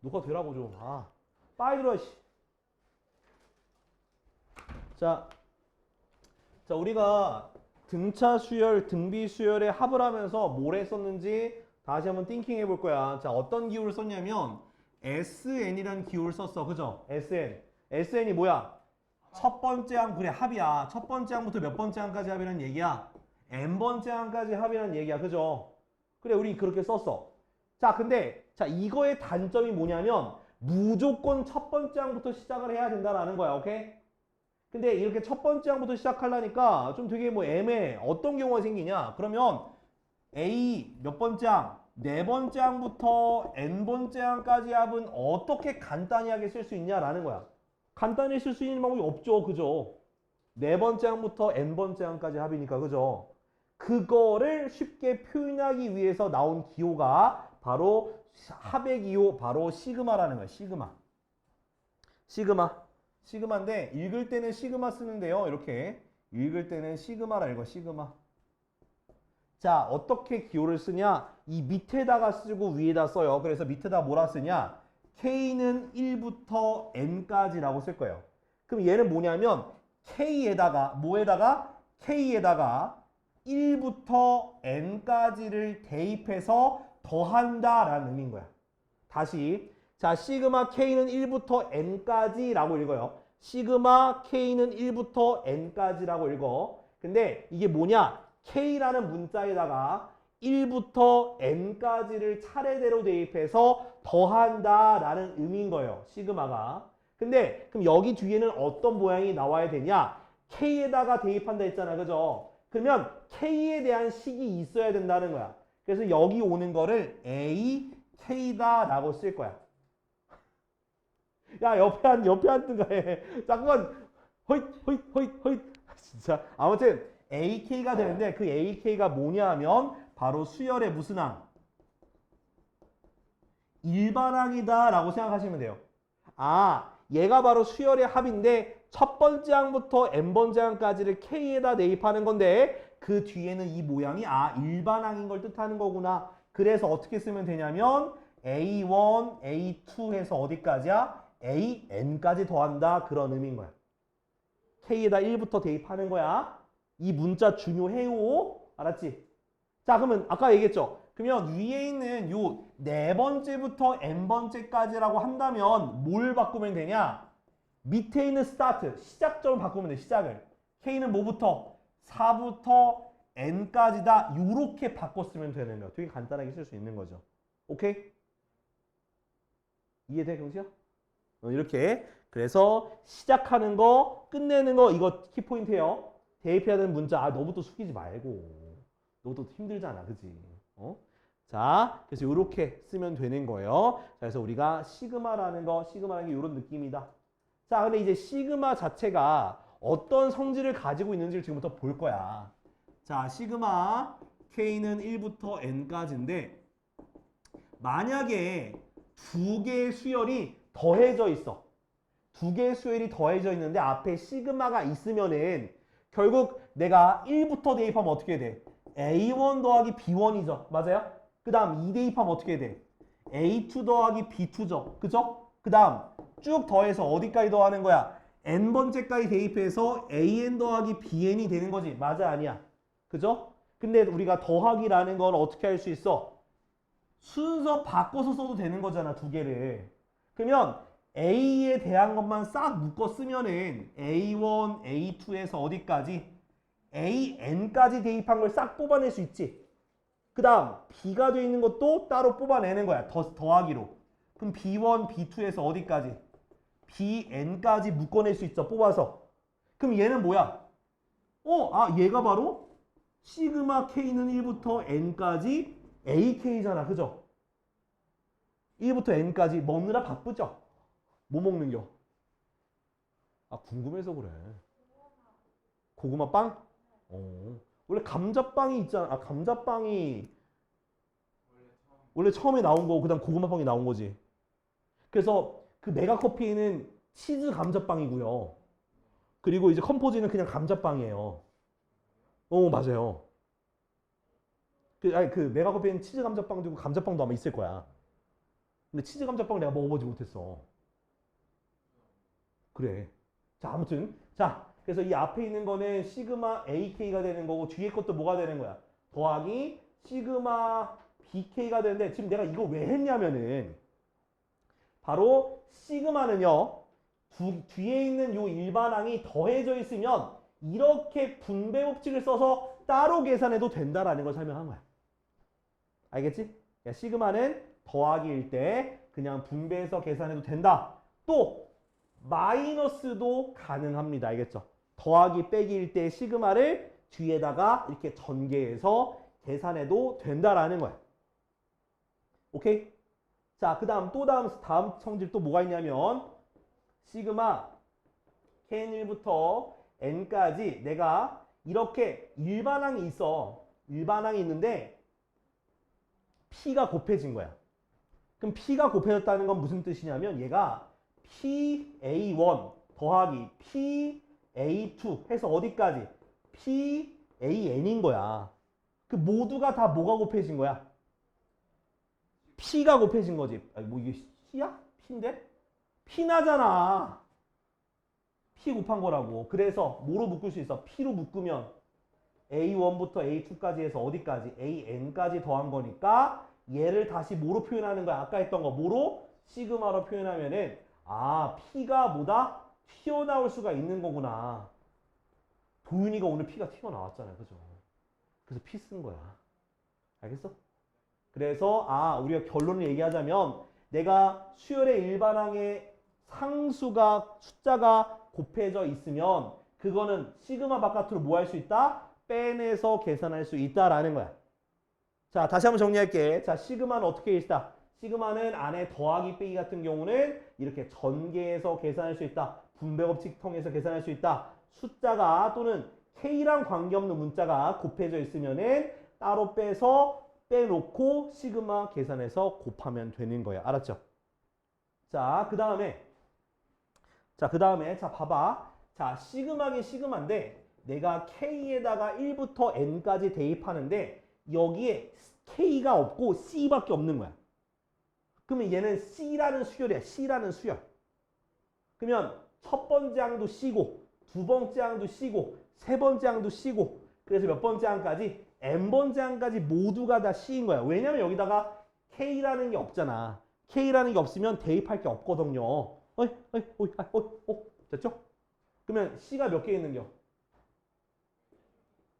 녹화 되라고 좀. 빨리 들어, 씨. 자, 우리가 등차 수열, 등비 수열의 합을 하면서 뭘 했었는지 다시 한번 띵킹 해볼 거야. 자, 어떤 기호를 썼냐면 SN이라는 기호를 썼어. 그죠? SN. SN이 뭐야? 첫 번째 항, 그래, 합이야. 첫 번째 항부터 몇 번째 항까지 합이라는 얘기야? N번째 항까지 합이라는 얘기야. 그죠? 그래, 우리 그렇게 썼어. 자, 근데, 자, 이거의 단점이 뭐냐면, 무조건 첫 번째 항부터 시작을 해야 된다라는 거야. 오케이? 근데 이렇게 첫 번째 항부터 시작하려니까 좀 되게 뭐 애매해. 어떤 경우가 생기냐? 그러면 A 몇 번째 항? 네 번째 항부터 N번째 항까지 합은 어떻게 간단히 하게 쓸 수 있냐라는 거야. 간단히 쓸 수 있는 방법이 없죠. 그죠? 네 번째 항부터 N번째 항까지 합이니까. 그죠? 그거를 쉽게 표현하기 위해서 나온 기호가 바로 합의 기호, 바로 시그마라는 거야. 시그마. 시그마. 시그마인데 읽을 때는 시그마 쓰는데요. 이렇게 읽을 때는 시그마라 읽어. 시그마. 자, 어떻게 기호를 쓰냐? 이 밑에다가 쓰고 위에다 써요. 그래서 밑에다 뭐라 쓰냐? K는 1부터 N까지라고 쓸 거예요. 그럼 얘는 뭐냐면 K에다가 뭐에다가? K에다가 1부터 N까지를 대입해서 더한다라는 의미인 거야. 다시 자, 시그마 K는 1부터 N까지라고 읽어요. 시그마 K는 1부터 N까지라고 읽어. 근데 이게 뭐냐? K라는 문자에다가 1부터 N까지를 차례대로 대입해서 더한다라는 의미인 거예요. 시그마가. 근데 그럼 여기 뒤에는 어떤 모양이 나와야 되냐? K에다가 대입한다 했잖아. 그죠? 그러면 K에 대한 식이 있어야 된다는 거야. 그래서 여기 오는 거를 A, K다라고 쓸 거야. 야, 옆에 앉든가 해. 잠깐만. 허잇. 진짜. 아무튼 AK가 되는데 그 AK가 뭐냐 하면 바로 수열의 무슨 항? 일반항이다라고 생각하시면 돼요. 얘가 바로 수열의 합인데 첫 번째 항부터 N번째 항까지를 K에다 대입하는 건데 그 뒤에는 이 모양이 일반항인 걸 뜻하는 거구나. 그래서 어떻게 쓰면 되냐면 A1, A2 해서 어디까지야? AN까지 더한다. 그런 의미인 거야. K에다 1부터 대입하는 거야. 이 문자 중요해요. 알았지? 자, 그러면 아까 얘기했죠? 그러면 위에 있는 요 네 번째부터 N번째까지라고 한다면 뭘 바꾸면 되냐? 밑에 있는 스타트, 시작점을 바꾸면 돼. 시작을. K는 뭐부터? 4부터 N까지다. 요렇게 바꿨으면 되는 거야. 되게 간단하게 쓸 수 있는 거죠. 오케이? 이해돼, 경수야? 이렇게. 그래서 시작하는 거, 끝내는 거, 이거 키포인트예요. 대입해야 되는 문자. 너무 또 숙이지 말고. 너도 힘들잖아. 그지? 자, 그래서 이렇게 쓰면 되는 거예요. 자, 그래서 우리가 시그마라는 게 이런 느낌이다. 자, 근데 이제 시그마 자체가 어떤 성질을 가지고 있는지를 지금부터 볼 거야. 자, 시그마 K는 1부터 N까지인데 만약에 두 개의 수열이 더해져 있어. 두 개의 수열이 더해져 있는데 앞에 시그마가 있으면은 결국 내가 1부터 대입하면 어떻게 돼? A1 더하기 B1이죠. 맞아요? 그 다음 2 대입하면 어떻게 돼? A2 더하기 B2죠. 그죠? 그 다음 쭉 더해서 어디까지 더하는 거야? N번째까지 대입해서 AN 더하기 BN이 되는 거지. 맞아? 아니야? 그죠? 근데 우리가 더하기라는 건 어떻게 할 수 있어? 순서 바꿔서 써도 되는 거잖아. 두 개를. 그러면 A에 대한 것만 싹 묶어 쓰면은 A1, A2에서 어디까지? AN까지 대입한 걸 싹 뽑아낼 수 있지. 그 다음 B가 되어 있는 것도 따로 뽑아내는 거야. 더하기로. 그럼 B1, B2에서 어디까지? BN까지 묶어낼 수 있어. 뽑아서. 그럼 얘는 뭐야? 얘가 바로 시그마 K는 1부터 N까지 AK잖아. 그죠? 1부터 N까지 먹느라 바쁘죠? 뭐 먹는겨? 궁금해서 그래. 고구마 빵? 원래 감자빵이 있잖아. 감자빵이 원래 처음에 나온 거고 그다음 고구마빵이 나온 거지. 그래서 그 메가커피는 치즈 감자빵이고요. 그리고 이제 컴포즈는 그냥 감자빵이에요. 맞아요. 그 메가커피는 치즈 감자빵도 있고 감자빵도 아마 있을 거야. 근데 치즈 감자빵을 내가 먹어보지 못했어. 그래. 자, 아무튼. 자, 그래서 이 앞에 있는 거는 시그마 AK가 되는 거고 뒤에 것도 뭐가 되는 거야? 더하기 시그마 BK가 되는데 지금 내가 이거 왜 했냐면은 바로 시그마는요. 뒤에 있는 요 일반항이 더해져 있으면 이렇게 분배 법칙을 써서 따로 계산해도 된다라는 걸 설명한 거야. 알겠지? 야, 시그마는 더하기일 때 그냥 분배해서 계산해도 된다. 또 마이너스도 가능합니다. 알겠죠? 더하기 빼기일 때 시그마를 뒤에다가 이렇게 전개해서 계산해도 된다라는 거야. 오케이? 자, 그 다음 다음 성질 또 뭐가 있냐면 시그마 Kn1부터 N까지 내가 이렇게 일반항이 있어. 일반항이 있는데 P가 곱해진 거야. 그럼 P가 곱해졌다는 건 무슨 뜻이냐면 얘가 PA1 더하기 PA2 해서 어디까지? PAN인 거야. 그 모두가 다 뭐가 곱해진 거야? P가 곱해진 거지. 아니, 뭐 이게 C야? P인데? P나잖아. P 곱한 거라고. 그래서 뭐로 묶을 수 있어? P로 묶으면 A1부터 A2까지 해서 어디까지? AN까지 더한 거니까 얘를 다시 뭐로 표현하는 거야? 아까 했던 거 뭐로? 시그마로 표현하면은 아, P가 뭐다? 튀어나올 수가 있는 거구나. 도윤이가 오늘 P가 튀어나왔잖아요. 그죠? 그래서 P 쓴 거야. 알겠어? 그래서 우리가 결론을 얘기하자면 내가 수열의 일반항의 상수가 숫자가 곱해져 있으면 그거는 시그마 바깥으로 뭐 할 수 있다? 빼내서 계산할 수 있다라는 거야. 자, 다시 한번 정리할게. 자, 시그마는 어떻게 있다? 시그마는 안에 더하기 빼기 같은 경우는 이렇게 전개해서 계산할 수 있다. 분배 법칙 통해서 계산할 수 있다. 숫자가 또는 K랑 관계없는 문자가 곱해져 있으면은 따로 빼놓고 시그마 계산해서 곱하면 되는 거야. 알았죠? 자, 그 다음에 자, 봐봐. 자, 시그마긴 시그마인데 내가 K에다가 1부터 N까지 대입하는데 여기에 K가 없고 C밖에 없는 거야. 그러면 얘는 C라는 수열이야. C라는 수열. 그러면 첫 번째 항도 C고 두 번째 항도 C고 세 번째 항도 C고 그래서 몇 번째 항까지? N번째 항까지 모두가 다 C인 거야. 왜냐면 여기다가 K라는 게 없잖아. K라는 게 없으면 대입할 게 없거든요. 됐죠? 그러면 C가 몇 개 있는겨?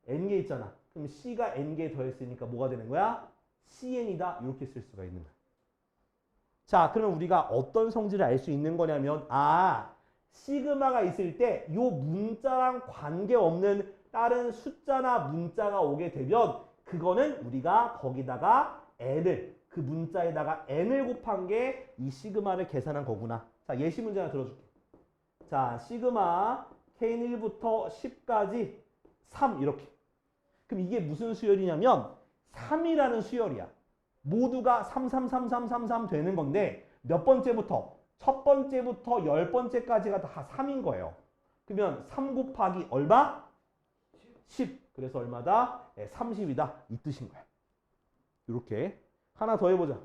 N개 있잖아. 그럼 C가 N개 더했으니까 뭐가 되는 거야? CN이다. 이렇게 쓸 수가 있는 거야. 자, 그러면 우리가 어떤 성질을 알 수 있는 거냐면 시그마가 있을 때 이 문자랑 관계없는 다른 숫자나 문자가 오게 되면 그거는 우리가 거기다가 N을 그 문자에다가 N을 곱한 게 이 시그마를 계산한 거구나. 자, 예시 문제 하나 들어줄게. 자, 시그마 K1부터 10까지 3 이렇게. 그럼 이게 무슨 수열이냐면 3이라는 수열이야. 모두가 3, 3, 3, 3, 3, 3 되는 건데 몇 번째부터? 첫 번째부터 10번째까지가 다 3인 거예요. 그러면 3 곱하기 얼마? 10. 그래서 얼마다? 30이다. 이 뜻인 거야. 이렇게. 하나 더 해보자.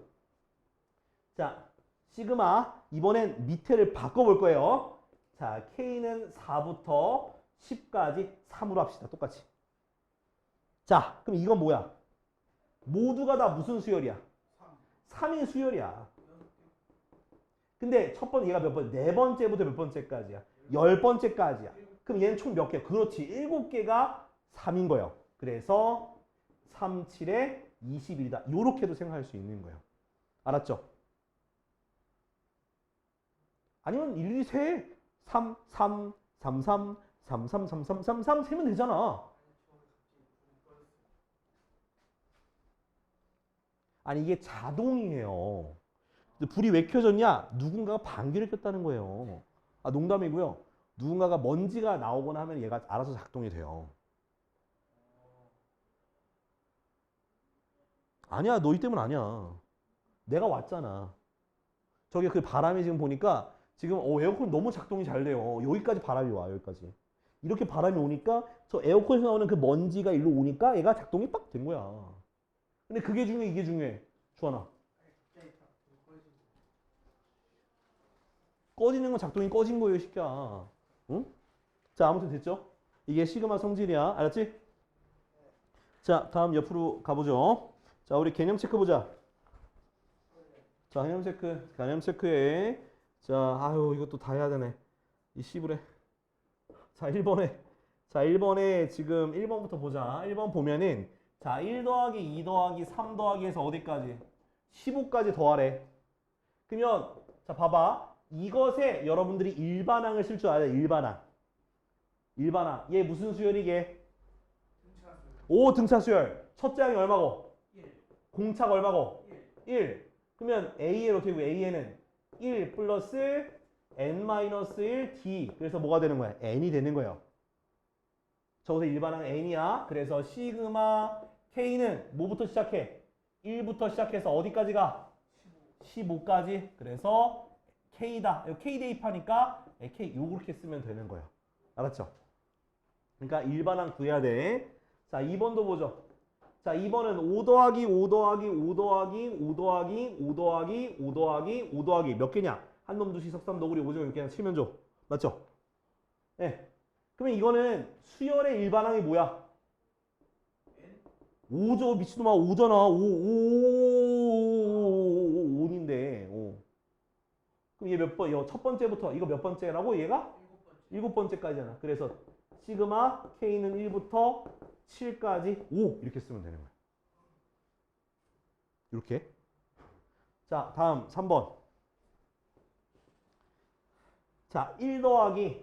자, 시그마 이번엔 밑에를 바꿔볼 거예요. 자, K는 4부터 10까지 3으로 합시다. 똑같이. 자, 그럼 이건 뭐야? 모두가 다 무슨 수열이야? 3인 수열이야. 근데 첫 번째 얘가 몇 번? 네 번째부터 몇 번째까지야? 10번째까지야. 그럼 얘는 총 몇 개? 그렇지. 7개가 3인 거예요. 그래서 3, 7에 21이다. 요렇게도 생각할 수 있는 거예요. 알았죠? 아니면 일일이 세. 3, 3, 3, 3, 3, 3, 3, 3, 3, 3 세면 되잖아. 아니 이게 자동이에요. 불이 왜 켜졌냐? 누군가가 방귀를 꼈다는 거예요. 농담이고요. 누군가가 먼지가 나오거나 하면 얘가 알아서 작동이 돼요. 아니야, 너희 때문 아니야. 내가 왔잖아. 저기 그 바람이 지금 보니까 지금 에어컨 너무 작동이 잘 돼요. 여기까지 바람이 와, 여기까지. 이렇게 바람이 오니까 저 에어컨에서 나오는 그 먼지가 일로 오니까 얘가 작동이 빡 된 거야. 근데 그게 중요해, 이게 중요해. 주환아. 꺼지는 건 작동이 꺼진 거예요, 시끼야. 응? 자, 아무튼 됐죠? 이게 시그마 성질이야. 알았지? 자, 다음 옆으로 가보죠. 자, 우리 개념 체크 보자. 자, 개념 체크에. 자, 아유, 이것도 다 해야 되네. 이 씨부레. 자, 1번에. 자, 1번에 지금 1번부터 보자. 1번 보면은, 자, 1 더하기 2 더하기 3 더하기 해서 어디까지? 15까지 더하래. 그러면, 자, 봐봐. 이것에 여러분들이 일반항을 쓸 줄 알아요. 일반항. 일반항. 얘 무슨 수열이게? 오, 등차 수열. 첫째 항이 얼마고? 1. 공차가 얼마고? 1. 1. 그러면 AL 어떻게 되고 AN은 1 플러스 n-1 D. 그래서 뭐가 되는 거야? n이 되는 거예요. 저기서 일반항 n이야. 그래서 시그마 K는 뭐부터 시작해? 1부터 시작해서 어디까지 가? 15까지. 그래서 K다. K 대입하니까 K 요렇게 쓰면 되는 거예요. 알았죠? 그러니까 일반항 구해야 돼. 자, 2번도 보죠. 자, 2번은 5 더하기 5 더하기 5 더하기 5 더하기 5 더하기 5 더하기 5 더하기 몇 개냐? 한놈, 두시, 석삼, 너구리, 오징어 이렇게 그냥 치면 줘. 맞죠? 예. 네. 그러면 이거는 수열의 일반항이 뭐야? 5죠. 미친놈아. 5잖아. 5인데. 5. 그럼 얘 몇 번? 이거 첫 번째부터 이거 몇 번째라고? 얘가? 7번째까지잖아. 그래서 시그마 K는 1부터 7까지 5 이렇게 쓰면 되는 거야. 이렇게. 자, 다음 3번. 자, 1 더하기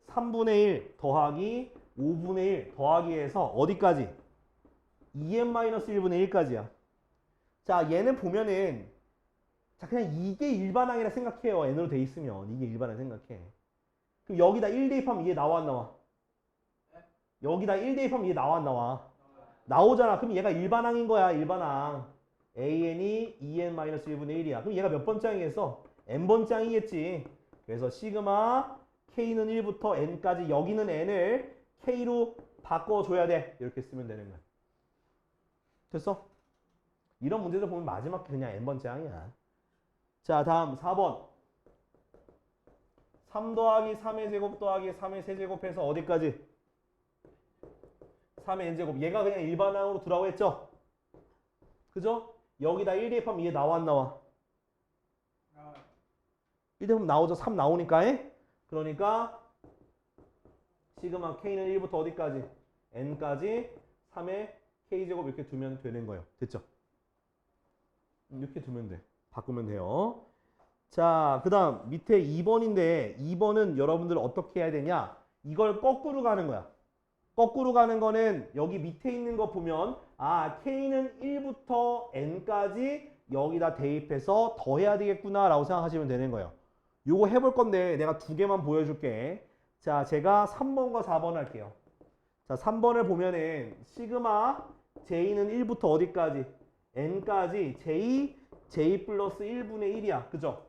3분의 1 더하기 5분의 1 더하기 해서 어디까지? 2n-1분의 1까지야. 자, 얘는 보면은 자, 그냥 이게 일반항이라 생각해요. n으로 돼 있으면 이게 일반항 생각해. 그럼 여기다 1 대입하면 이게 나와 안 나와? 여기다 1 대입하면 이게 나와 안 나와? 나오잖아. 그럼 얘가 일반항인 거야. 일반항. an이 2n-1분의 1이야. 그럼 얘가 몇 번째 항이겠어? n번째 항이겠지. 그래서 시그마 K는 1부터 N까지 여기는 N을 K로 바꿔줘야 돼. 이렇게 쓰면 되는 거야. 됐어? 이런 문제들 보면 마지막 그냥 N번째 항이야. 자, 다음 4번. 3 더하기 3의 제곱 더하기 3의 세제곱해서 어디까지? 3의 N제곱. 얘가 그냥 일반항으로 두라고 했죠? 그죠? 여기다 1 대입하면 얘 나와 안 나와? 1 대입하면 나오죠? 3 나오니까. 그러니까 시그마 K는 1부터 어디까지? N까지 3의 K제곱 이렇게 두면 되는 거예요. 됐죠? 이렇게 두면 돼. 바꾸면 돼요. 자, 그 다음 밑에 2번인데 2번은 여러분들 어떻게 해야 되냐? 이걸 거꾸로 가는 거야. 거꾸로 가는 거는 여기 밑에 있는 거 보면 아, K는 1부터 N까지 여기다 대입해서 더해야 되겠구나 라고 생각하시면 되는 거예요. 요거 해볼 건데 내가 두 개만 보여줄게. 자, 제가 3번과 4번 할게요. 자, 3번을 보면은 시그마 J는 1부터 어디까지? N까지 J 플러스 1분의 1이야. 그죠?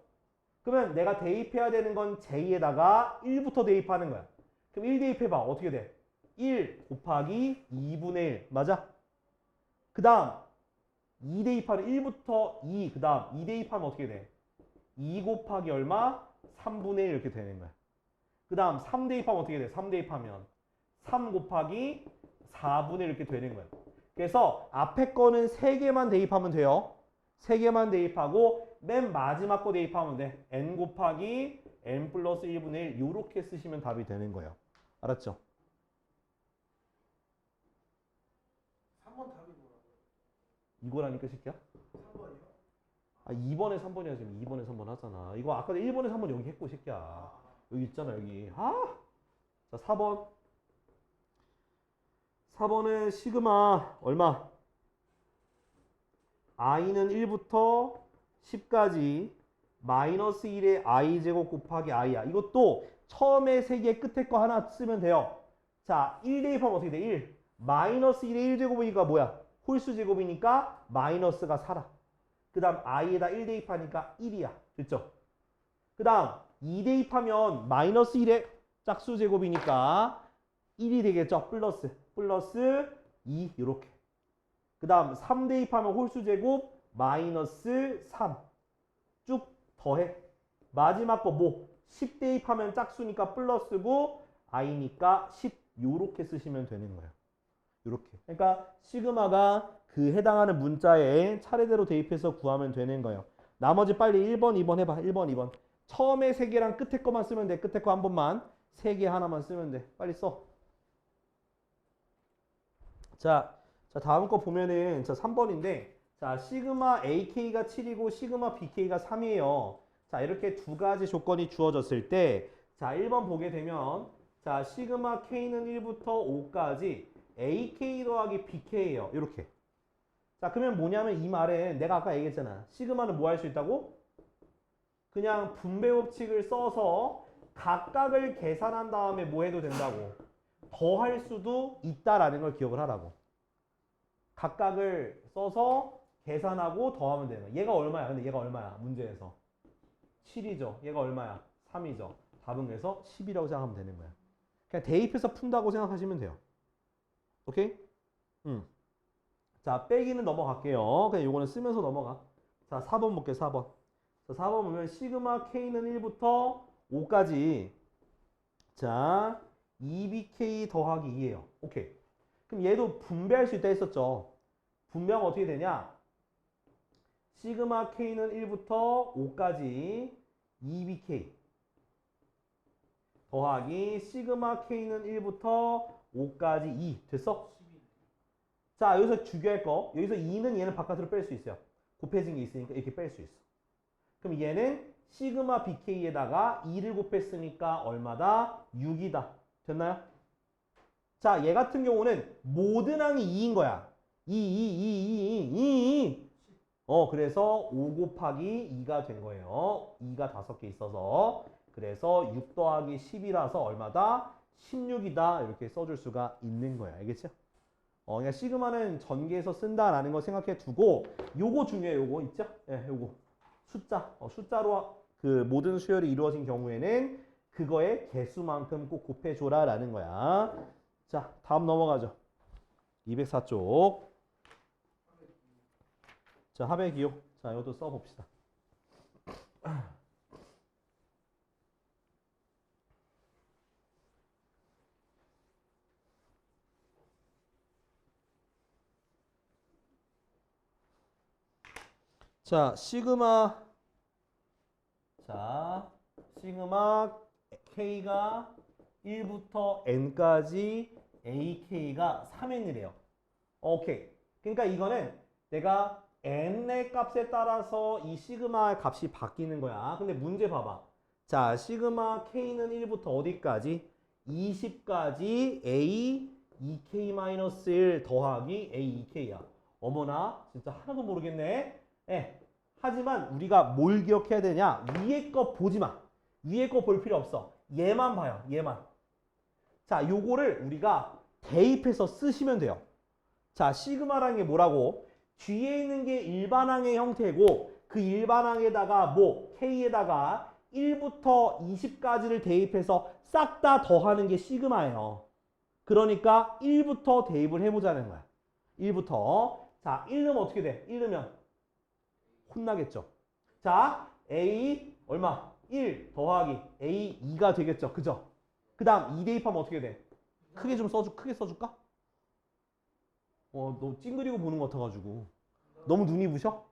그러면 내가 대입해야 되는 건 J에다가 1부터 대입하는 거야. 그럼 1 대입해봐. 어떻게 돼? 1 곱하기 2분의 1. 맞아? 그 다음 2 대입하면 1부터 2. 그 다음 2 대입하면 어떻게 돼? 2 곱하기 얼마? 3분의 1 이렇게 되는 거야. 그 다음 3 대입하면 어떻게 돼? 3 대입하면 3 곱하기 4분의 1 이렇게 되는 거야. 그래서 앞에 거는 3개만 대입하면 돼요. 3개만 대입하고 맨 마지막 거 대입하면 돼. n 곱하기 n 플러스 1분의 1 이렇게 쓰시면 답이 되는 거예요. 알았죠? 3번 답이 뭐라고요? 이거라니까 새끼야? 3번이요? 아, 2번에 3번이야. 지금 2번에 3번 하잖아. 이거 아까 1번에 3번 여기 했고 새끼야. 여기 있잖아 여기. 아! 자, 4번. 4번은 시그마 얼마? i는 1부터 10까지 마이너스 1의 i제곱 곱하기 i야. 이것도 처음에 3개 끝에 거 하나 쓰면 돼요. 자, 1 대입하면 어떻게 돼? 1. 마이너스 1의 1제곱이니까 뭐야? 홀수 제곱이니까 마이너스가 4라. 그 다음 i에다 1 대입하니까 1이야. 됐죠? 그 다음 2 대입하면 마이너스 1의 짝수 제곱이니까 1이 되겠죠? 플러스 2 이렇게. 그 다음 3 대입하면 홀수 제곱 마이너스 3 쭉 더해. 마지막 거 뭐? 10 대입하면 짝수니까 플러스고 i니까 10 요렇게 쓰시면 되는 거예요. 요렇게. 그러니까 시그마가 그 해당하는 문자에 차례대로 대입해서 구하면 되는 거예요. 나머지 빨리 1번, 2번 해봐. 1번, 2번. 처음에 세 개랑 끝에 거만 쓰면 돼. 끝에 거 한 번만. 세 개 하나만 쓰면 돼. 빨리 써. 자, 다음 거 보면은 3번인데 자, 시그마 AK가 7이고 시그마 BK가 3이에요. 자, 이렇게 두 가지 조건이 주어졌을 때 자, 1번 보게 되면 자, 시그마 K는 1부터 5까지 AK 더하기 BK예요. 이렇게. 자, 그러면 뭐냐면 이 말은 내가 아까 얘기했잖아. 시그마는 뭐 할 수 있다고? 그냥 분배 법칙을 써서 각각을 계산한 다음에 뭐 해도 된다고. 더 할 수도 있다라는 걸 기억을 하라고. 각각을 써서 계산하고 더하면 되는 거야. 얘가 얼마야? 근데 얘가 얼마야? 문제에서. 7이죠. 얘가 얼마야? 3이죠. 답은 그래서 10이라고 생각하면 되는 거야. 그냥 대입해서 푼다고 생각하시면 돼요. 오케이? 자, 빼기는 넘어갈게요. 그냥 요거는 쓰면서 넘어가. 자, 4번 볼게요. 4번. 자, 4번 보면 시그마 K는 1부터 5까지 자, 2BK 더하기 2예요. 오케이. 그럼 얘도 분배할 수 있다 했었죠. 분배하면 어떻게 되냐? 시그마 K는 1부터 5까지 2BK 더하기 시그마 K는 1부터 5까지 2 됐어? 자, 여기서 주교할 거 여기서 2는 얘는 바깥으로 뺄 수 있어요. 곱해진 게 있으니까 이렇게 뺄 수 있어. 그럼 얘는 시그마 BK에다가 2를 곱했으니까 얼마다? 6이다. 됐나요? 자, 얘 같은 경우는 모든 항이 2인 거야. 2. 그래서 5 곱하기 2가 된 거예요. 2가 5개 있어서. 그래서 6 더하기 10이라서 얼마다? 16이다. 이렇게 써줄 수가 있는 거야. 알겠죠? 그러니까 시그마는 전개해서 쓴다라는 거 생각해 두고, 요거 중요해. 요거 있죠? 예, 요거. 숫자. 숫자로 그 모든 수열이 이루어진 경우에는 그거의 개수만큼 꼭 곱해줘라라는 거야. 자, 다음 넘어가죠. 204쪽. 자, 하백이요. 자, 이것도 써봅시다. 자, 시그마 K가 1부터 N까지 AK가 3N이래요. 오케이. 그러니까 이거는 내가 N의 값에 따라서 이 시그마 값이 바뀌는 거야. 근데 문제 봐봐. 자, 시그마 K는 1부터 어디까지? 20까지 A 2K-1 더하기 A 2K야. 어머나, 진짜 하나도 모르겠네. 예. 하지만 우리가 뭘 기억해야 되냐? 위에 거 보지 마. 위에 거 볼 필요 없어. 얘만 봐요. 얘만. 자, 요거를 우리가 대입해서 쓰시면 돼요. 자, 시그마라는 게 뭐라고? 뒤에 있는 게 일반항의 형태고 그 일반항에다가 뭐 K에다가 1부터 20까지를 대입해서 싹 다 더하는 게 시그마예요. 그러니까 1부터 대입을 해보자는 거야. 1부터. 자, 1 넣으면 어떻게 돼? 1 넣으면 혼나겠죠. 자, A 얼마? 1 더하기 A 2가 되겠죠. 그죠? 그 다음 2 대입하면 어떻게 돼? 크게 써줄까? 너 찡그리고 보는 것 같아가지고. 너무 눈이 부셔?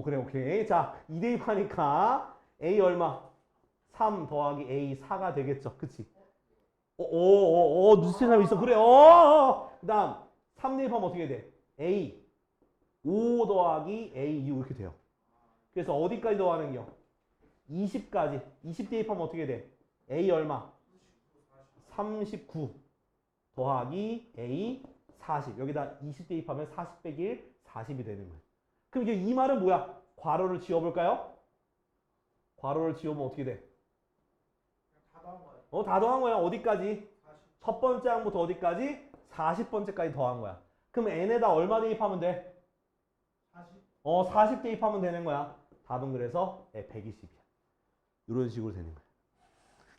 그래, 오케이. 자, 2 대입하니까 A 얼마? 3 더하기 A 4가 되겠죠. 그치? 눈치챈 사람이 있어. 그래, 그 다음 3 대입하면 어떻게 돼? A 5 더하기 A 6 이렇게 돼요. 그래서 어디까지 더하는 겨? 20까지. 20 대입하면 어떻게 돼? A 얼마? 39 더하기 A 40. 여기다 20 대입하면 40 빼기 1, 40이 되는 거예요. 그럼 이게 이 말은 뭐야? 괄호를 지워볼까요? 괄호를 지우면 어떻게 돼? 다 더한 거예요. 다 더한 거야. 어디까지? 40. 첫 번째 항부터 어디까지? 40번째까지 더한 거야. 그럼 n에다 얼마 대입하면 돼? 40. 40 대입하면 되는 거야. 답은 그래서 120이야. 이런 식으로 되는 거야.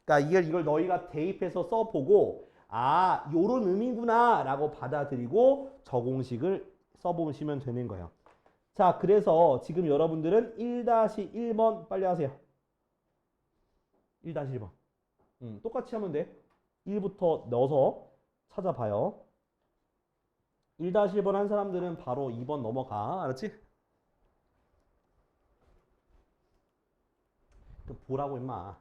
그러니까 이걸 너희가 대입해서 써보고 요런 의미구나 라고 받아들이고 저 공식을 써보시면 되는 거예요. 자, 그래서 지금 여러분들은 1-1번 빨리 하세요. 1-1번. 똑같이 하면 돼. 1부터 넣어서 찾아봐요. 1-1번 한 사람들은 바로 2번 넘어가. 알았지? 보라고 임마.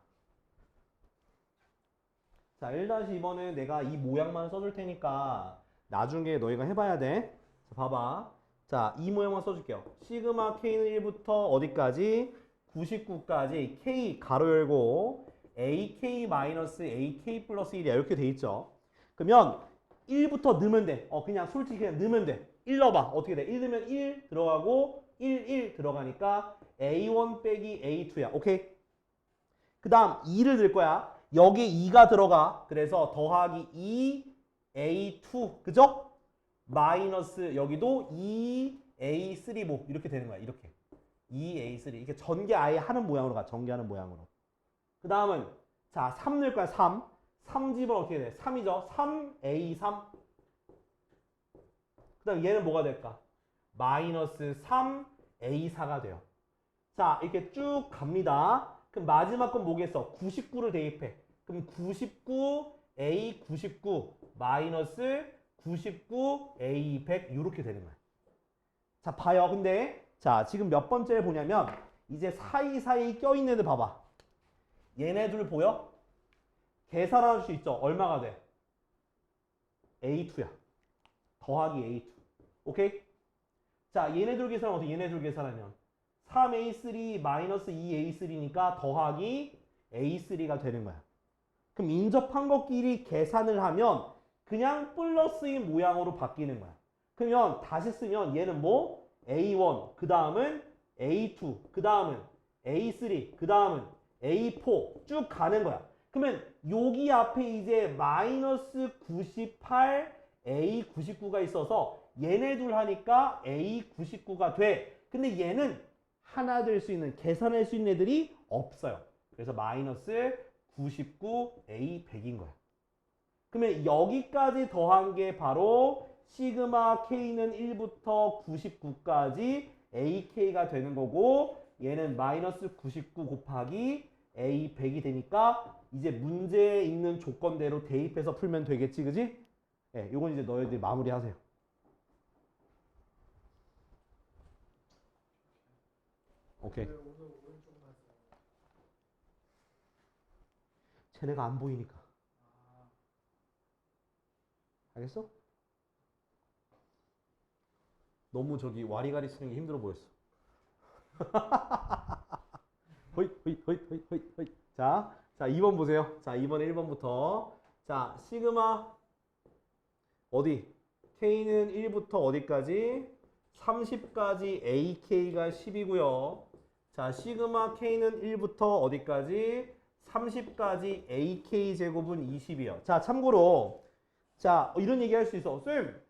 자, 1-2번은 내가 이 모양만 써줄 테니까 나중에 너희가 해봐야 돼. 자, 봐봐. 자, 이 모양만 써줄게요. 시그마 K는 1부터 어디까지? 99까지 K 가로 열고 AK-AK 플러스 1이야. 이렇게 돼 있죠. 그러면 1부터 넣으면 돼. 그냥 솔직히 그냥 넣으면 돼. 1 넣어봐. 어떻게 돼? 1 넣으면 1 들어가고 1 들어가니까 A1 빼기 A2야. 오케이? 그 다음 2를 넣을 거야. 여기 2가 들어가. 그래서 더하기 2A2. 그죠? 마이너스 여기도 2A3모. 이렇게 되는 거야. 이렇게. 2A3. 이렇게 전개 아예 하는 모양으로 가. 전개하는 모양으로. 그 다음은 자 3 넣을 거야. 3. 3 집은 어떻게 돼? 3이죠. 3A3. 그 다음 얘는 뭐가 될까? 마이너스 3A4가 돼요. 자 이렇게 쭉 갑니다. 그럼 마지막 건 뭐겠어? 99를 대입해. 그럼 99A 99 마이너스 99A 100 이렇게 되는 거야. 자 봐요. 근데 자 지금 몇 번째를 보냐면 이제 사이사이 껴있는 애들 봐봐. 얘네들 보여? 계산할 수 있죠? 얼마가 돼? A2야. 더하기 A2. 오케이? 자 얘네들 계산하면 어떻게? 얘네들 계산하면 3A3 마이너스 2A3니까 더하기 A3가 되는 거야. 그럼 인접한 것끼리 계산을 하면 그냥 플러스인 모양으로 바뀌는 거야. 그러면 다시 쓰면 얘는 뭐? A1, 그 다음은 A2, 그 다음은 A3, 그 다음은 A4 쭉 가는 거야. 그러면 여기 앞에 이제 마이너스 98, A99가 있어서 얘네 둘 하니까 A99가 돼. 근데 얘는 하나 될 수 있는, 계산할 수 있는 애들이 없어요. 그래서 마이너스 99, A100인 거야. 그러면 여기까지 더한 게 바로 시그마 K는 1부터 99까지 AK가 되는 거고 얘는 마이너스 99 곱하기 A100이 되니까 이제 문제에 있는 조건대로 대입해서 풀면 되겠지, 그지? 예, 요건 이제 너희들이 마무리하세요. 오케이. 쟤네가 안 보이니까. 알겠어? 너무 저기 와리가리 쓰는 게 힘들어 보였어. 허이. 자 2번 보세요. 자 2번 1번부터. 자 시그마 어디? K는 1부터 어디까지? 30까지 AK가 10이고요. 자 시그마 K는 1부터 어디까지? 30까지 AK 제곱은 20이요. 자 참고로 자 이런 얘기 할 수 있어. 쌤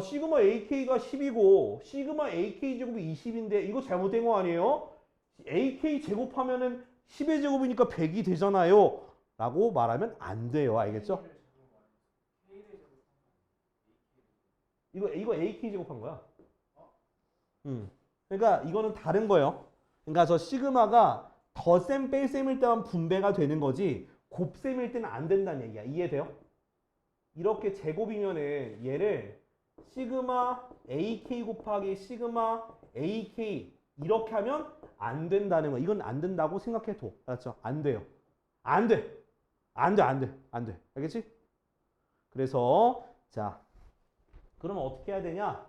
시그마 AK가 10이고 시그마 AK 제곱이 20인데 이거 잘못된 거 아니에요? AK 제곱하면은 10의 제곱이니까 100이 되잖아요. 라고 말하면 안 돼요. 알겠죠? 이거 AK 제곱한 거야. 그러니까 이거는 다른 거예요. 그러니까 저 시그마가 덧셈 뺄셈일 때만 분배가 되는 거지 곱셈일 때는 안 된다는 얘기야. 이해돼요? 이렇게 제곱이면은 얘를 시그마 AK 곱하기 시그마 AK 이렇게 하면 안 된다는 거야. 이건 안 된다고 생각해도. 알았죠? 안 돼요. 안 돼. 알겠지? 그래서 자 그러면 어떻게 해야 되냐?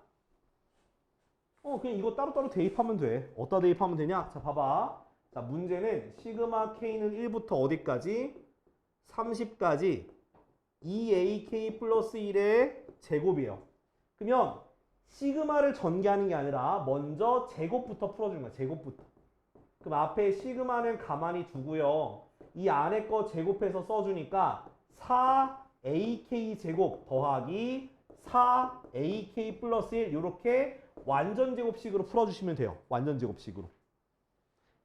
그냥 이거 따로따로 대입하면 돼. 어디다 대입하면 되냐? 자 봐봐. 자 문제는 시그마 K는 1부터 어디까지? 30까지 2AK 플러스 1의 제곱이에요. 그러면 시그마를 전개하는 게 아니라 먼저 제곱부터 풀어주는 거야. 제곱부터. 그럼 앞에 시그마는 가만히 두고요. 이 안에 거 제곱해서 써주니까 4AK 제곱 더하기 4AK 플러스 1 이렇게 완전 제곱식으로 풀어주시면 돼요. 완전 제곱식으로.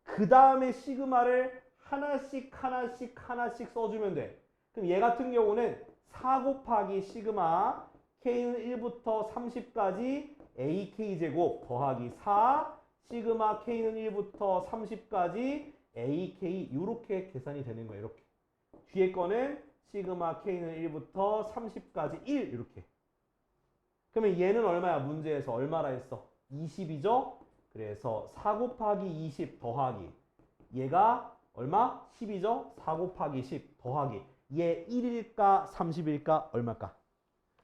그 다음에 시그마를 하나씩 써주면 돼. 그럼 얘 같은 경우는 4 곱하기 시그마 K는 1부터 30까지 AK 제곱 더하기 4 시그마 K는 1부터 30까지 AK 이렇게 계산이 되는 거예요. 이렇게. 뒤에 거는 시그마 K는 1부터 30까지 1 이렇게. 그러면 얘는 얼마야? 문제에서 얼마라 했어? 20이죠? 그래서 4 곱하기 20 더하기 얘가 얼마? 10이죠? 4 곱하기 10 더하기 얘 1일까 30일까 얼마일까?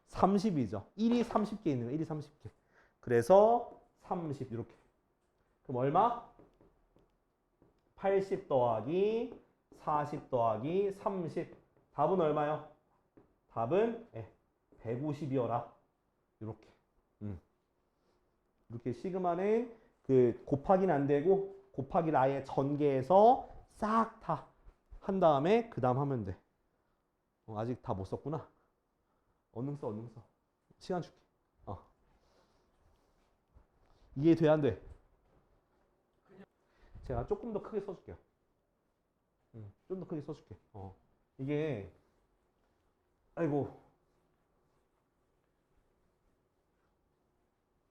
30이죠. 1이 30개 있는 거야. 1이 30개. 그래서 30 이렇게. 그럼 얼마? 80 더하기 40 더하기 30. 답은 얼마요? 답은 150이어라. 이렇게. 이렇게 시그마는 그 곱하기는 안 되고 곱하기를 아예 전개해서 싹 다 한 다음에 그 다음 하면 돼. 아직 다 못 썼구나. 얼른 써, 얼른 써. 시간 줄게. 이해돼, 안 돼? 제가 조금 더 크게 써줄게요. 좀 더 크게 써줄게. 이게, 아이고.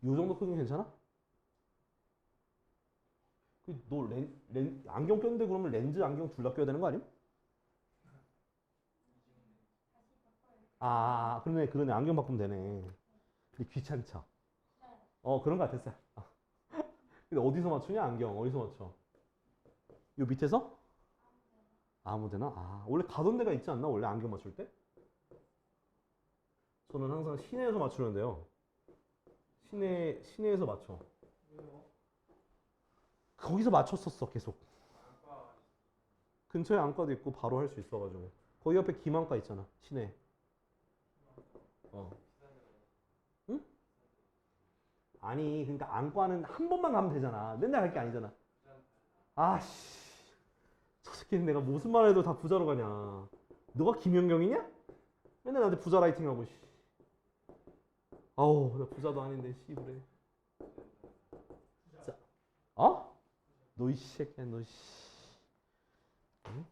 요 정도 크기면 괜찮아? 너 안경 꼈는데 그러면 렌즈 안경 둘 다 껴야 되는 거 아니야? 그러네. 안경 바꾸면 되네. 근데 귀찮죠? 그런 거 같았어. 근데 어디서 맞추냐, 안경? 어디서 맞춰? 요 밑에서? 아무 데나? 원래 가던 데가 있지 않나? 원래 안경 맞출 때? 저는 항상 시내에서 맞추는데요. 시내에서 맞춰. 거기서 맞췄었어, 계속. 근처에 안과도 있고 바로 할 수 있어가지고. 거기 옆에 김안과 있잖아, 시내. 응? 아니, 그러니까 안과는 한 번만 가면 되잖아. 맨날 갈 게 아니잖아. 아씨. 저 새끼는 내가 무슨 말 해도 다 부자로 가냐. 너가 김연경이냐? 맨날 나한테 부자 라이팅하고, 씨. 아우, 나 부자도 아닌데, 씨, 그래. 자, 너 이 새끼야, 너, 씨. 응?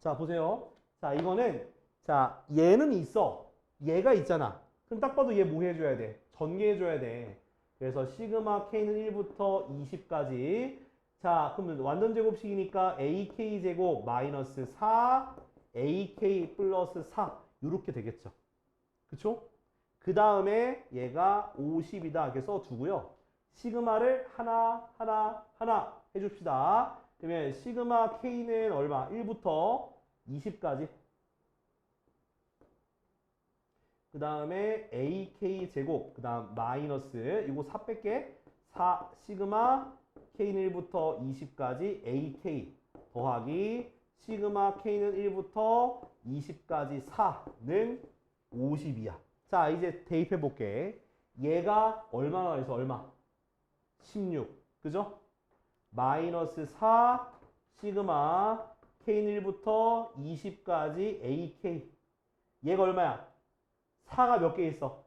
자, 보세요. 자, 이거는, 자, 얘는 있어. 얘가 있잖아. 그럼 딱 봐도 얘 뭐 해줘야 돼? 전개해줘야 돼. 그래서 시그마 K는 1부터 20까지. 자, 그러면 완전 제곱식이니까 AK 제곱 마이너스 4, AK 플러스 4. 이렇게 되겠죠. 그쵸? 그 다음에 얘가 50이다. 이렇게 써두고요. 시그마를 하나 해줍시다. 그러면 시그마 K는 얼마? 1부터 20까지. 그 다음에 AK 제곱, 그 다음 마이너스, 이거 4 뺄게. 4 시그마 K는 1부터 20까지 AK 더하기 시그마 K는 1부터 20까지 4는 50이야. 자, 이제 대입해 볼게. 얘가 얼마나 해서 얼마? 16. 그죠? 마이너스 4 시그마 K는 1부터 20까지 AK. 얘가 얼마야? 4가 몇 개 있어?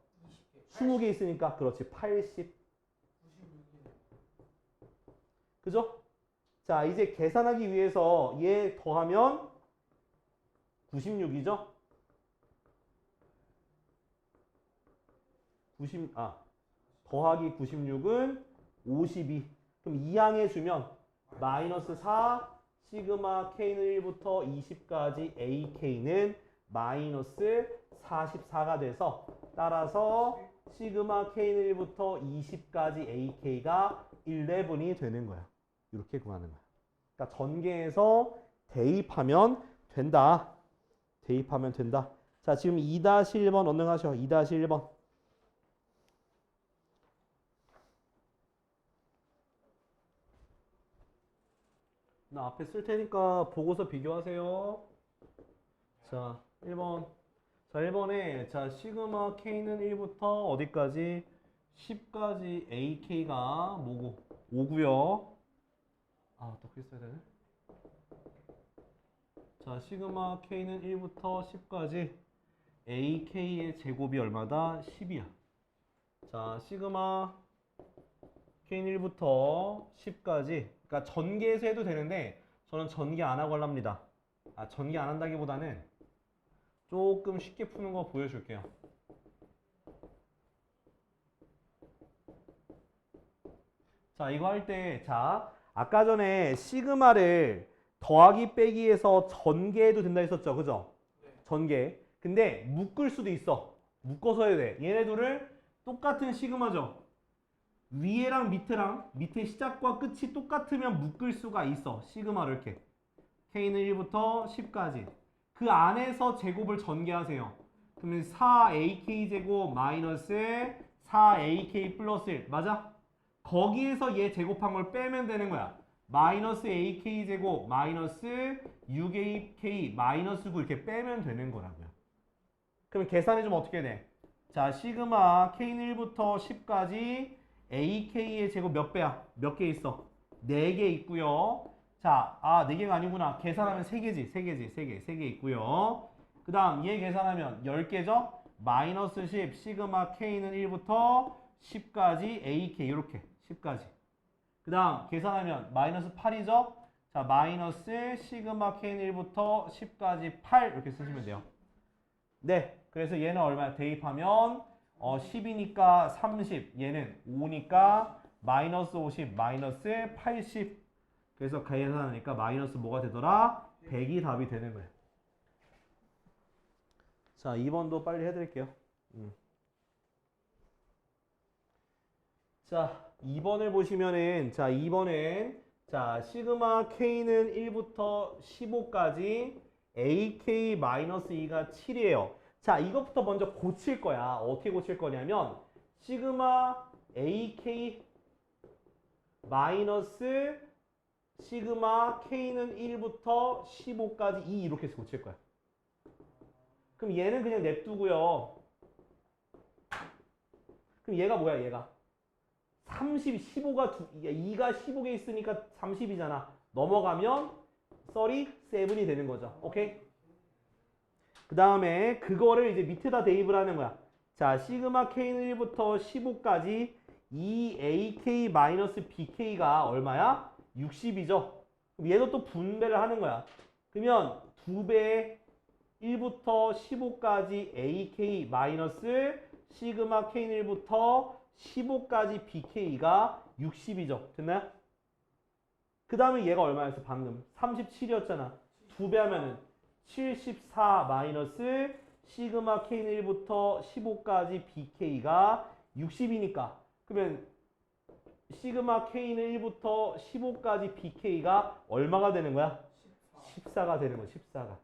20개 있으니까 그렇지. 80. 그죠? 자, 이제 계산하기 위해서 얘 더하면 96이죠? 더하기 96은 52. 그럼 2항 해주면 마이너스 4 시그마 K는 1부터 20까지 AK는 마이너스 44가 돼서 따라서 시그마 K는 1부터 20까지 AK가 11이 되는 거야. 이렇게 구하는 거야. 그러니까 전개해서 대입하면 된다. 대입하면 된다. 자, 지금 2-1번 언능 하셔. 2-1번. 나 앞에 쓸 테니까 보고서 비교하세요. 자, 1번. 자, 1번에 자, 시그마 K는 1부터 어디까지? 10까지 AK가 뭐고? 5고요. 또 크게 써야 되네. 자, 시그마 K는 1부터 10까지 AK의 제곱이 얼마다? 10이야. 자, 시그마 K는 1부터 10까지. 그러니까 전개해서 해도 되는데 저는 전개 안 하고 하랍니다. 전개 안 한다기보다는 조금 쉽게 푸는 거 보여줄게요. 자, 이거 할 때, 자, 아까 전에 시그마를 더하기 빼기해서 전개해도 된다 했었죠. 그죠? 전개. 근데 묶을 수도 있어. 묶어서 해야 돼. 얘네들을 똑같은 시그마죠. 위에랑 밑에랑 밑에 시작과 끝이 똑같으면 묶을 수가 있어. 시그마를 이렇게. K는 1부터 10까지. 그 안에서 제곱을 전개하세요. 그러면 4AK 제곱 마이너스 4AK 플러스 1. 맞아? 거기에서 얘 제곱한 걸 빼면 되는 거야. 마이너스 AK 제곱 마이너스 6AK 마이너스 9 이렇게 빼면 되는 거라고요. 그럼 계산이 좀 어떻게 돼? 자, 시그마 K는 1부터 10까지 AK의 제곱 몇 배야? 몇 개 있어? 4개 있고요. 자, 4개가 아니구나. 계산하면 3개지. 3개 있고요. 그 다음 얘 계산하면 10개죠? 마이너스 10 시그마 K는 1부터 10까지 AK 이렇게 10까지. 그 다음 계산하면 마이너스 8이죠? 자, 마이너스 시그마 K는 1부터 10까지 8 이렇게 쓰시면 돼요. 네, 그래서 얘는 얼마야? 대입하면 10이니까 30, 얘는 5니까 마이너스 50, 마이너스 80. 그래서 계산하니까 마이너스 뭐가 되더라? 100이 답이 되는 거예요. 자, 2번도 빨리 해드릴게요. 자, 2번을 보시면은, 자, 2번은, 자, 시그마 K는 1부터 15까지 AK-2가 7이에요. 자, 이것부터 먼저 고칠 거야. 어떻게 고칠 거냐면, 시그마 AK 마이너스 시그마 K는 1부터 15까지 2 이렇게 해서 고칠 거야. 그럼 얘는 그냥 냅두고요. 그럼 얘가 뭐야, 얘가? 30, 15가 2가 15개 있으니까 30이잖아. 넘어가면 37이 되는 거죠. 오케이? 그 다음에 그거를 이제 밑에다 대입을 하는 거야. 자, 시그마 K는 1부터 15까지 2AK-BK가 얼마야? 60이죠. 그럼 얘도 또 분배를 하는 거야. 그러면 2배의 1부터 15까지 AK 마이너스 시그마 K는 1부터 15까지 BK가 60이죠. 됐나요? 그 다음에 얘가 얼마였어? 방금 37이었잖아. 2배 하면은 74 마이너스 시그마 K는 1부터 15까지 BK가 60이니까 그러면 시그마 K는 1부터 15까지 BK가 얼마가 되는 거야? 14가 되는 거야. 14가.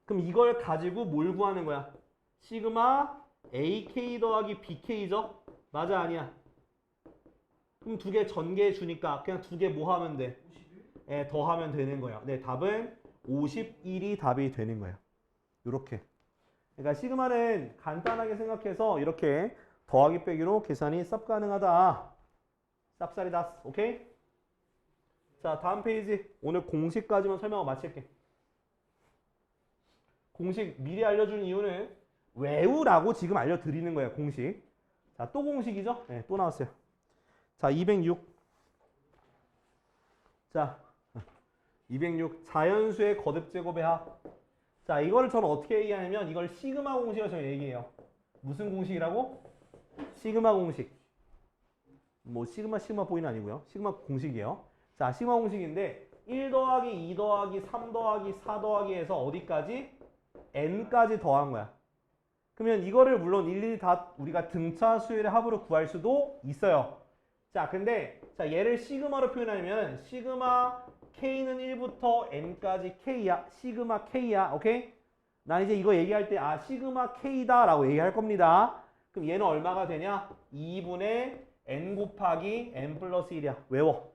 그럼 이걸 가지고 뭘 구하는 거야? 시그마 AK 더하기 BK죠? 맞아 아니야? 그럼 두 개 전개해 주니까 그냥 두 개 뭐 하면 돼? 51? 예, 더하면 되는 거예요. 네, 답은 51이 답이 되는 거예요. 이렇게. 그러니까 시그마는 간단하게 생각해서 이렇게 더하기 빼기로 계산이 쌉 가능하다. 쌉싸리다. 오케이? 자, 다음 페이지. 오늘 공식까지만 설명을 마칠게. 공식 미리 알려주는 이유는 외우라고 지금 알려드리는 거예요. 공식. 자, 또 공식이죠? 네, 또 나왔어요. 자, 206. 자, 206. 자연수의 거듭제곱의 합. 자, 이거를 저는 어떻게 얘기하냐면 이걸 시그마 공식이라고 저는 얘기해요. 무슨 공식이라고? 시그마 공식. 뭐 시그마 보이는 아니고요. 시그마 공식이에요. 자, 시그마 공식인데 1 더하기 2 더하기 3 더하기 4 더하기 해서 어디까지? n까지 더한 거야. 그러면 이거를 물론 일일이 다 우리가 등차 수열의 합으로 구할 수도 있어요. 자, 근데 자 얘를 시그마로 표현하면 시그마 k는 1부터 n까지 k야. 시그마 k야. 오케이? 난 이제 이거 얘기할 때 시그마 k다 라고 얘기할 겁니다. 그럼 얘는 얼마가 되냐? 2분의 n 곱하기 n 플러스 1이야. 외워.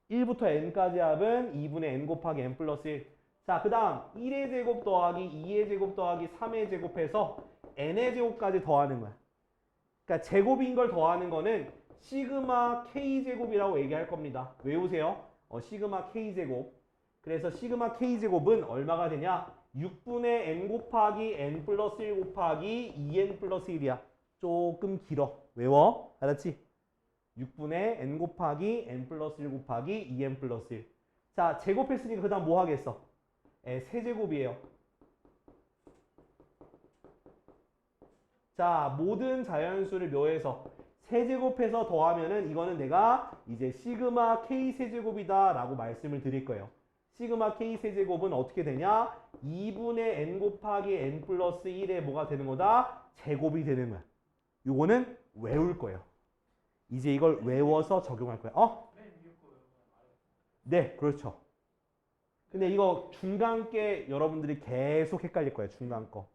1부터 n까지 합은 2분의 n 곱하기 n 플러스 1. 자, 그 다음 1의 제곱 더하기 2의 제곱 더하기 3의 제곱해서 n의 제곱까지 더하는 거야. 그러니까 제곱인 걸 더하는 거는 시그마 k제곱이라고 얘기할 겁니다. 외우세요. 시그마 k제곱. 그래서 시그마 k제곱은 얼마가 되냐? 6분의 n 곱하기 n 플러스 1 곱하기 2n 플러스 1이야. 조금 길어. 외워. 알았지? 6분의 n 곱하기 n 플러스 1 곱하기 2n 플러스 1. 자, 제곱했으니까 그 다음 뭐 하겠어? 세제곱이에요. 자, 모든 자연수를 묘해서 세제곱해서 더하면은 이거는 내가 이제 시그마 K 세제곱이다 라고 말씀을 드릴 거예요. 시그마 K 세제곱은 어떻게 되냐? 2분의 n 곱하기 n 플러스 1의 뭐가 되는 거다? 제곱이 되는 거야. 요거는 외울 거예요. 이제 이걸 외워서 적용할 거야. 네, 그렇죠. 근데 이거 중간께 여러분들이 계속 헷갈릴 거예요. 중간 거.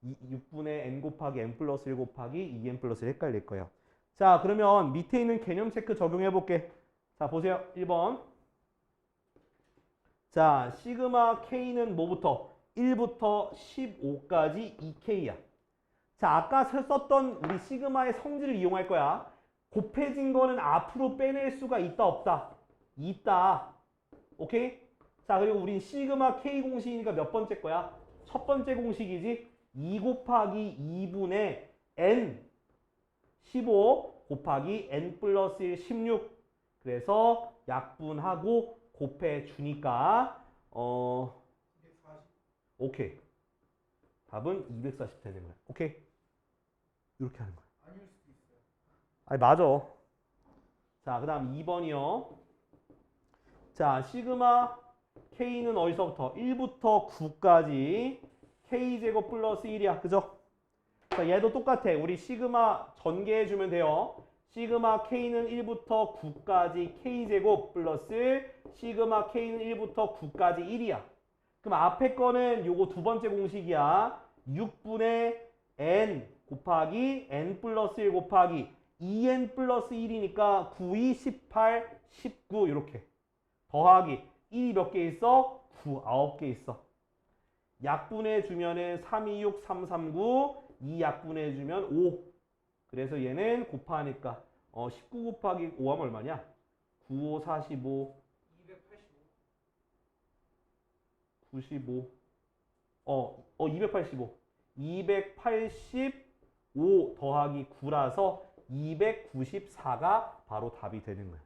6분의 n 곱하기 n 플러스 1 곱하기 2n 플러스 1 헷갈릴 거예요. 자, 그러면 밑에 있는 개념 체크 적용해 볼게. 자, 보세요. 1번. 자, 시그마 K는 뭐부터? 1부터 15까지 2K야. 자, 아까 썼던 우리 시그마의 성질을 이용할 거야. 곱해진 거는 앞으로 빼낼 수가 있다, 없다? 있다. 오케이? 자, 그리고 우린 시그마 K 공식이니까 몇 번째 거야? 첫 번째 공식이지? 2 곱하기 2분의 n 15 곱하기 n 플러스 1 16. 그래서 약분하고 곱해 주니까 240. 오케이. 답은 240 되는 거야. 오케이. 이렇게 하는 거야. 아닐 수도 있어요. 아니 맞아. 자, 그다음 2번이요. 자, 시그마 K는 어디서부터? 1부터 9까지 K제곱 플러스 1이야. 그죠? 자, 얘도 똑같아. 우리 시그마 전개해주면 돼요. 시그마 K는 1부터 9까지 K제곱 플러스 시그마 K는 1부터 9까지 1이야. 그럼 앞에 거는 요거 두 번째 공식이야. 6분의 n 곱하기 n 플러스 1 곱하기 2n 플러스 1이니까 9, 2, 18, 19 이렇게. 더하기 1이 몇 개 있어? 9, 9개 있어. 약분해 주면은 3, 2, 6, 3, 3, 9, 2 약분해 주면 5. 그래서 얘는 곱하니까 19 곱하기 5 하면 얼마냐? 9, 5, 45, 285. 95. 285. 285 더하기 9라서 294가 바로 답이 되는 거야.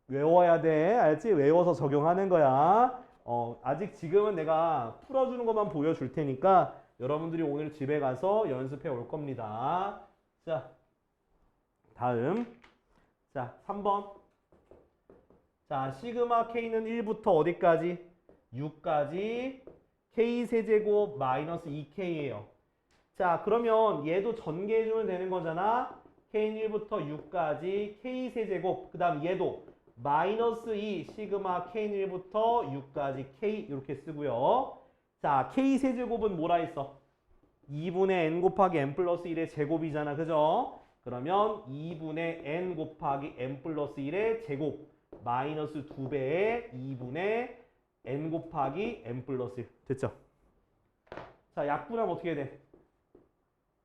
외워야 돼. 알지? 외워서 적용하는 거야. 아직 지금은 내가 풀어주는 것만 보여줄 테니까 여러분들이 오늘 집에 가서 연습해 올 겁니다. 자, 다음. 자, 3번. 자, 시그마 K는 1부터 어디까지? 6까지 K 세제곱 마이너스 2K예요. 자, 그러면 얘도 전개해주면 되는 거잖아. K는 1부터 6까지 K 세제곱. 그 다음 얘도 마이너스 2 시그마 K는 1부터 6까지 K 이렇게 쓰고요. 자, K 세제곱은 뭐라 했어? 2분의 n 곱하기 n 플러스 1의 제곱이잖아. 그죠? 그러면 2분의 n 곱하기 n 플러스 1의 제곱 마이너스 2배의 2분의 n 곱하기 n 플러스 1. 됐죠? 자, 약분하면 어떻게 돼?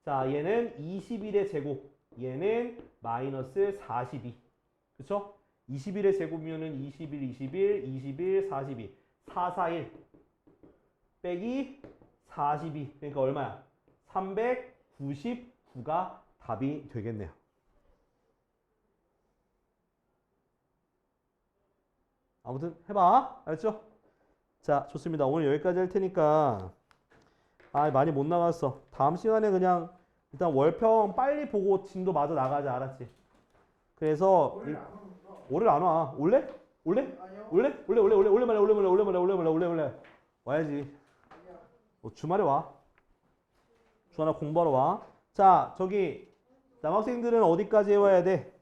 자, 얘는 21의 제곱, 얘는 마이너스 42. 그쵸? 21의 제곱이면은 21, 21, 21, 42. 4, 4, 1 빼기 42. 그러니까 얼마야? 399가 답이 되겠네요. 아무튼 해봐. 알았죠? 자, 좋습니다. 오늘 여기까지 할 테니까 많이 못 나갔어. 다음 시간에 그냥 일단 월평 빨리 보고 진도 마저 나가자. 알았지? 그래서 올해 안 와. 올래? 올래? 아니요. 올래? 올래. 와야지. 주말에 와. 주하나 공부하러 와. 자, 저기 남학생들은 어디까지 해와야 돼?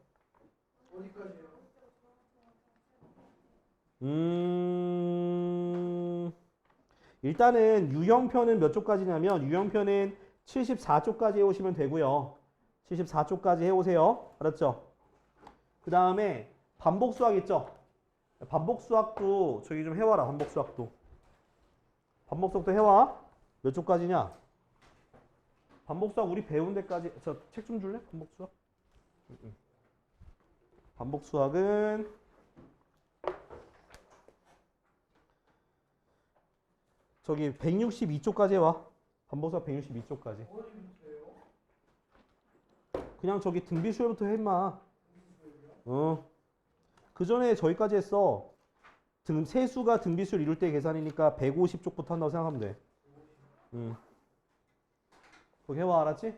어디까지요? 일단은 유형편은 몇 쪽까지냐면 유형편은 74쪽까지 해오시면 되고요. 74쪽까지 해오세요. 알았죠? 그 다음에 반복수학 있죠? 반복수학도 저기 좀 해와라. 반복수학도 해와. 몇 쪽까지냐? 반복수학 우리 배운 데까지. 저 책 좀 줄래? 반복수학? 반복수학은 저기 162쪽까지 해와. 반복수학 162쪽까지. 어디부터요? 그냥 저기 등비수열부터 해 임마. 그 전에 저기까지 했어. 세수가 등비수열 이룰 때 계산이니까 150쪽부터 한다고 생각하면 돼. 거기 해와. 알았지?